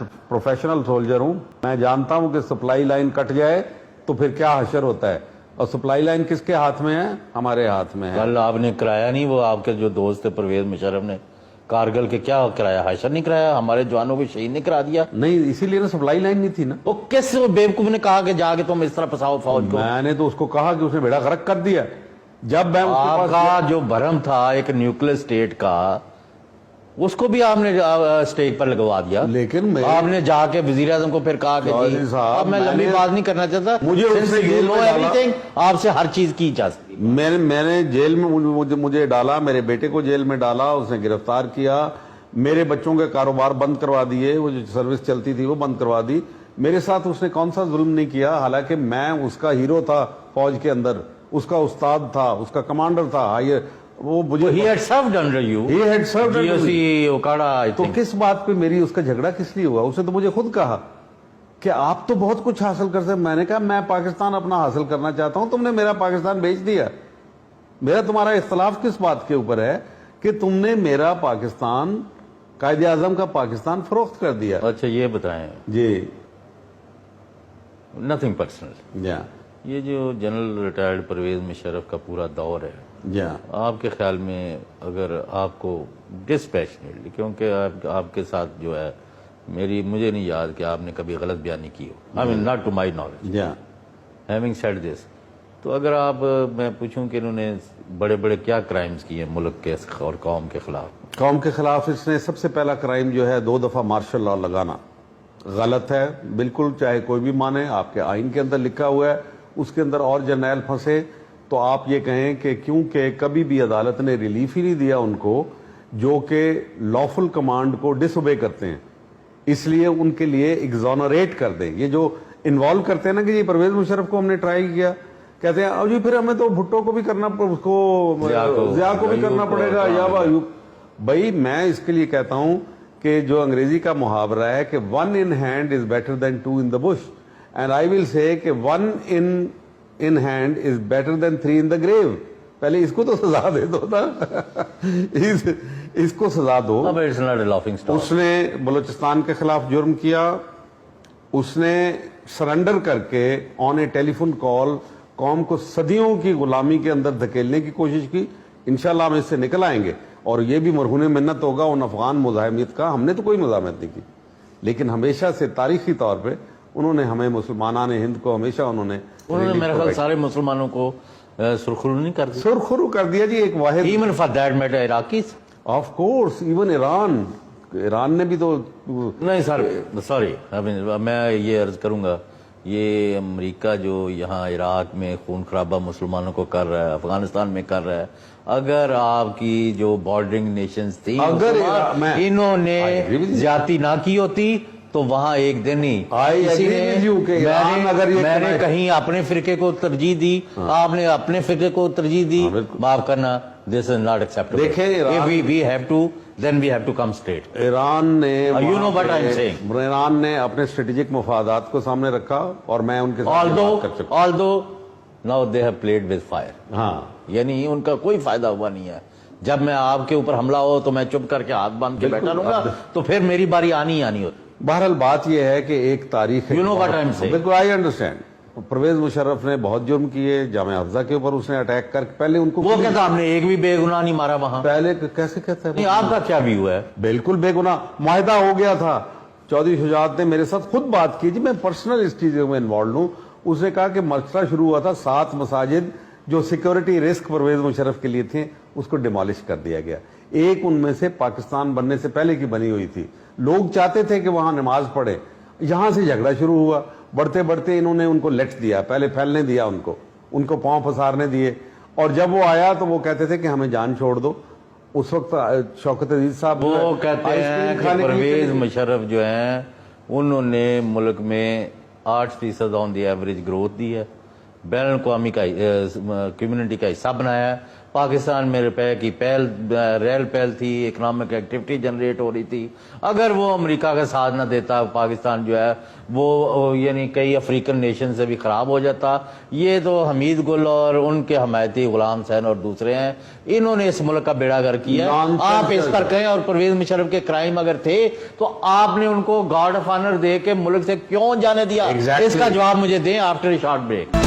Professional soldier हूं, मैं जानता हूं कि सप्लाई लाइन कट जाए तो फिर क्या हशर होता है, और सप्लाई लाइन किसके हाथ में है? हमारे हाथ में है। कल आपने कराया नहीं, वो आपके जो दोस्त थे परवेज मुशर्रफ ने कारगिल के क्या कराया? हशर नहीं कराया, हमारे जवानों को शहीद नहीं करा दिया? नहीं, इसीलिए ना सप्लाई लाइन नहीं थी ना। वो किस बेवकूफ ने कहा कि जाके तुम इस तरह फंसाओ फौज को? मैंने तो उसको कहा कि उसने बेड़ा गर्क कर दिया। जब मैं उसके पास आपका जो भरम था एक न्यूक्लियर स्टेट का, उसको भी आपने स्टेज पर लगवा दिया। लेकिन आपने जाके वजीर आजम को फिर कहा कि जी, अब मैं लंबी बात नहीं करना चाहता, मुझे उससे जेल में एवरीथिंग, आपसे हर चीज की जा सकती। मैंने जेल में मुझे डाला, मेरे बेटे को जेल में डाला, उसने गिरफ्तार किया, मेरे बच्चों के कारोबार बंद करवा दिए, वो जो सर्विस चलती थी वो बंद करवा दी। मेरे साथ उसने कौन सा जुल्म नहीं किया, हालांकि मैं उसका हीरो था फौज के अंदर, उसका उस्ताद था, उसका कमांडर था। वो मुझे he had served under you, he had served under me. GOC Okara, I तो think. किस बात पे मेरी उसका झगड़ा किस लिए हुआ? उसने तो मुझे खुद कहा कि आप तो बहुत कुछ हासिल कर सकते। मैंने कहा मैं पाकिस्तान अपना हासिल करना चाहता हूं, तुमने मेरा पाकिस्तान बेच दिया। मेरा तुम्हारा इख्तलाफ किस बात के ऊपर है कि तुमने मेरा पाकिस्तान, कायदे आजम का पाकिस्तान फरोख्त कर दिया। अच्छा ये बताएं जी, नथिंग पर्सनल, या ये जो जनरल रिटायर्ड परवेज मुशर्रफ का पूरा दौर है, या आपके ख्याल में अगर आपको डिस्पैशनेटली, क्योंकि आपके साथ जो है मुझे नहीं याद कि आपने कभी गलत बयानी की हो, I mean not to my knowledge, या हैविंग सेड दिस, तो अगर आप मैं पूछूं कि इन्होंने बड़े बड़े क्या क्राइम्स किए मुल्क के और कौम के खिलाफ? कौम के खिलाफ इसने सबसे पहला क्राइम जो है 2 दफा मार्शल लॉ लगाना गलत है बिल्कुल, चाहे कोई भी माने। आपके आइन के अंदर लिखा हुआ है, उसके अंदर और जर्नैल फंसे तो आप ये कहें कि क्योंकि कभी भी अदालत ने रिलीफ ही नहीं दिया उनको जो कि लॉफुल कमांड को डिसोबे करते हैं, इसलिए उनके लिए एग्जोनरेट कर दें। ये जो इन्वॉल्व करते हैं ना कि ये परवेज मुशर्रफ को हमने ट्राई किया, कहते हैं अब जी फिर हमें तो भुट्टो को भी करना, उसको ज़िया को भी करना पड़ेगा, या भाई मैं इसके लिए कहता हूं कि जो अंग्रेजी का मुहावरा है कि 1 in hand is better than 2 in the bush, and I will say कि 1 in hand is better than 3 in the grave। पहले इसको तो सजा दे दो ना इसको सजा दो। अब it's not a laughing stock. उसने बलूचिस्तान के खिलाफ जुर्म किया, उसने सरेंडर करके ऑन ए टेलीफोन कॉल कौम को सदियों की गुलामी के अंदर धकेलने की कोशिश की। इंशाल्लाह हम इससे निकल आएंगे, और ये भी मरहून मिन्नत होगा उन अफगान मुजाहिमीत का। हमने तो कोई मुजाहिमत नहीं की, लेकिन हमेशा से तारीखी तौर पे उन्होंने हमें मुसलमानान हिंद को हमेशा उन्होंने मेरे ख्याल सारे मुसलमानों को सुरखरू नहीं कर दिया, सुरखरू कर दिया जी। एक वाहिद, even for that matter Iraqis, of course even Iran ने भी तो नहीं सर सॉरी, मैं ये अर्ज करूंगा, ये अमेरिका जो यहाँ इराक में खून खराबा मुसलमानों को कर रहा है, अफगानिस्तान में कर रहा है, अगर आपकी जो बॉर्डरिंग नेशंस थी अगर इन्होंने ज्यादती ना की होती तो वहां एक दिन ही मैंने कहीं अपने फिरके को तरजीह दी, आपने अपने फिरके को तरजीह दी, माफ करना, दिस इज नॉट एक्सेप्टेबल। देखें we have to then we have to come straight. Iran ने you know what I'm saying. Iran ने अपने स्ट्रेटेजिक मफादात को सामने रखा और मैं उनके साथ बात कर सकता हूं। although now they have played with fire. हाँ, यानी उनका कोई फायदा हुआ नहीं है। जब मैं आपके ऊपर हमला हो तो मैं चुप करके हाथ बांध के बैठा रहूंगा, तो फिर मेरी बारी आनी होती। बहरहाल बात यह है कि एक तारीख है, You know what I'm saying. बिल्कुल आई अंडरस्टैंड। परवेज मुशर्रफ ने बहुत जुर्म किए, जामे अफजा के ऊपर उसने अटैक कर, पहले उनको वो कहता हमने एक भी बेगुनाह नहीं मारा वहां, पहले कैसे कहता है? नहीं, आपका क्या व्यू है? बिल्कुल बेगुनाह, मुआहिदा हो गया था। चौधरी शुजात ने मेरे साथ खुद बात की जी, मैं पर्सनल इस चीजों में इन्वॉल्व हूं। उसने कहा कि मसला शुरू हुआ था 7 मसाजिद जो सिक्योरिटी रिस्क परवेज मुशर्रफ के लिए थे, उसको डिमोलिश कर दिया गया। एक उनमें से पाकिस्तान बनने से पहले की बनी हुई थी, लोग चाहते थे कि वहां नमाज पढ़े, यहां से झगड़ा शुरू हुआ। बढ़ते बढ़ते इन्होंने उनको लेट दिया, पहले फैलने दिया, उनको पांव पसारने दिए, और जब वो आया तो वो कहते थे कि हमें जान छोड़ दो। उस वक्त शौकत अजीज साहब वो कहते हैं कि परवेज मुशर्रफ जो हैं उन्होंने मुल्क में 8% ऑन दी एवरेज ग्रोथ दी है, बैन अवी कम्युनिटी का हिस्सा बनाया है। पाकिस्तान में रुपए की रेल पहल थी, इकोनॉमिक एक्टिविटी जनरेट हो रही थी। अगर वो अमेरिका का साथ ना देता, पाकिस्तान जो है वो यानी कई अफ्रीकन नेशन से भी खराब हो जाता। ये तो हमीद गुल और उनके हमायती गुलाम हुसैन और दूसरे हैं, इन्होंने इस मुल्क का बेड़ा गर्क किया है। आप इस पर कहें, और परवेज मुशर्रफ के क्राइम अगर थे तो आपने उनको गार्ड ऑफ ऑनर दे के मुल्क से क्यों जाने दिया? इसका जवाब मुझे दें आफ्टर ए शॉर्ट ब्रेक।